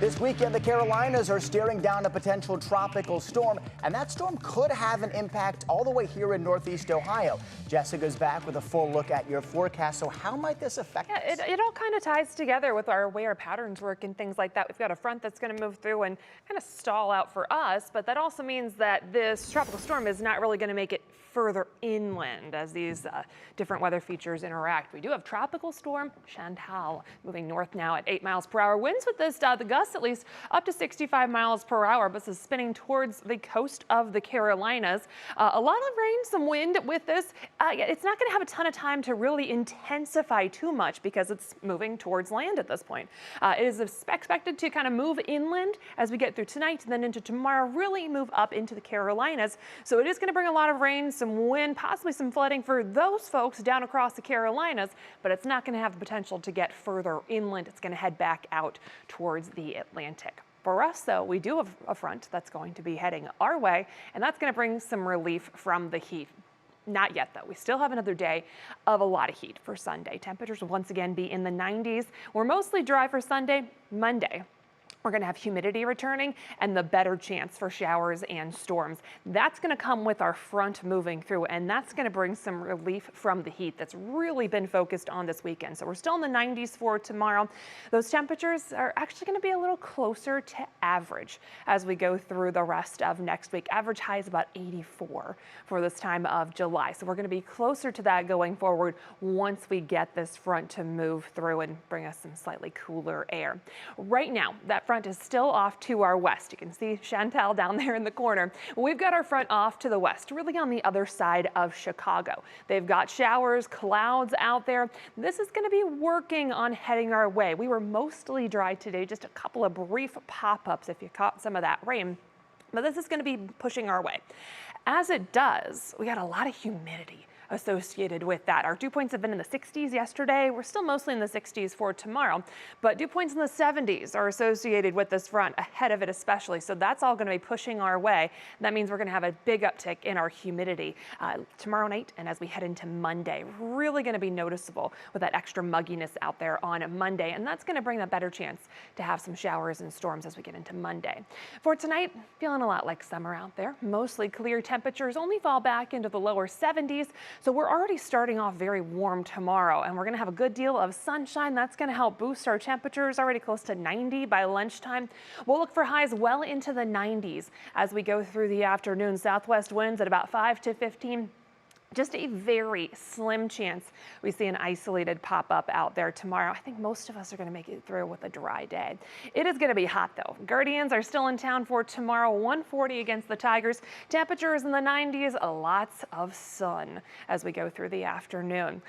This weekend, the Carolinas are staring down a potential tropical storm, and that storm could have an impact all the way here in Northeast Ohio. Jessica's back with a full look at your forecast. So how might this affect us? It all kind of ties together with our way our patterns work and things like that. We've got a front that's going to move through and kind of stall out for us, but that also means that this tropical storm is not really going to make it further inland as these different weather features interact. We do have tropical storm Chantal moving north now at 8 miles per hour. Winds with this, the gusts at least up to 65 miles per hour, but this is spinning towards the coast of the Carolinas. A lot of rain, some wind with this. It's not going to have a ton of time to really intensify too much because it's moving towards land at this point. It is expected to kind of move inland as we get through tonight and then into tomorrow, really move up into the Carolinas. So it is going to bring a lot of rain, some wind, possibly some flooding for those folks down across the Carolinas, but it's not going to have the potential to get further inland. It's going to head back out towards the Atlantic. For us, though, we do have a front that's going to be heading our way, and that's going to bring some relief from the heat. Not yet, though. We still have another day of a lot of heat for Sunday. Temperatures will once again be in the 90s. We're mostly dry for Sunday. Monday, we're going to have humidity returning and the better chance for showers and storms. That's going to come with our front moving through, and that's going to bring some relief from the heat that's really been focused on this weekend. So we're still in the 90s for tomorrow. Those temperatures are actually going to be a little closer to average as we go through the rest of next week. Average high is about 84 for this time of July. So we're going to be closer to that going forward once we get this front to move through and bring us some slightly cooler air. Right now, that front is still off to our west. You can see Chantal down there in the corner. We've got our front off to the west, really on the other side of Chicago. They've got showers, clouds out there. This is going to be working on heading our way. We were mostly dry today, just a couple of brief pop-ups if you caught some of that rain. But this is going to be pushing our way. As it does, we got a lot of humidity associated with that. Our dew points have been in the 60s yesterday. We're still mostly in the 60s for tomorrow, but dew points in the 70s are associated with this front, ahead of it especially. So that's all going to be pushing our way. That means we're going to have a big uptick in our humidity tomorrow night and as we head into Monday. Really going to be noticeable with that extra mugginess out there on Monday, and that's going to bring a better chance to have some showers and storms as we get into Monday. For tonight, feeling a lot like summer out there. Mostly clear temperatures, only fall back into the lower 70s. So we're already starting off very warm tomorrow, and we're going to have a good deal of sunshine. That's going to help boost our temperatures, already close to 90 by lunchtime. We'll look for highs well into the 90s as we go through the afternoon. Southwest winds at about 5 to 15. Just a very slim chance we see an isolated pop-up out there tomorrow. I think most of us are going to make it through with a dry day. It is going to be hot, though. Guardians are still in town for tomorrow, 140 against the Tigers. Temperatures in the 90s, lots of sun as we go through the afternoon.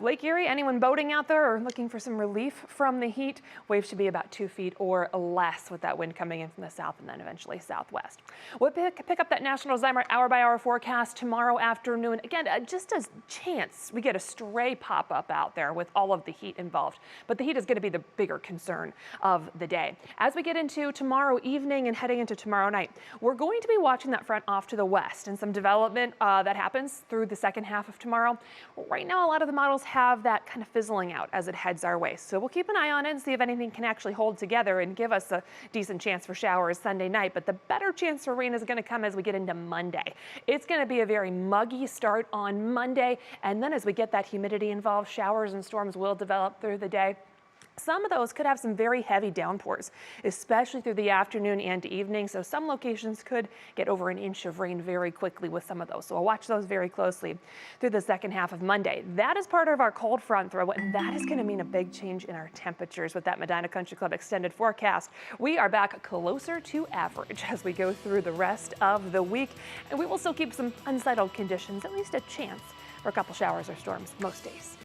Lake Erie, anyone boating out there or looking for some relief from the heat, waves should be about 2 feet or less with that wind coming in from the south and then eventually southwest. We'll pick up that National Zymer hour-by-hour forecast tomorrow afternoon. Again, just a chance we get a stray pop-up out there with all of the heat involved. But the heat is going to be the bigger concern of the day. As we get into tomorrow evening and heading into tomorrow night, we're going to be watching that front off to the west and some development that happens through the second half of tomorrow. Right now, a lot of the models have that kind of fizzling out as it heads our way. So we'll keep an eye on it and see if anything can actually hold together and give us a decent chance for showers Sunday night. But the better chance for rain is going to come as we get into Monday. It's going to be a very muggy start on Monday, and then as we get that humidity involved, showers and storms will develop through the day. Some of those could have some very heavy downpours, especially through the afternoon and evening. So some locations could get over an inch of rain very quickly with some of those. So I'll watch those very closely through the second half of Monday. That is part of our cold front throw, and that is going to mean a big change in our temperatures with that Medina Country Club extended forecast. We are back closer to average as we go through the rest of the week, and we will still keep some unsettled conditions, at least a chance for a couple showers or storms most days.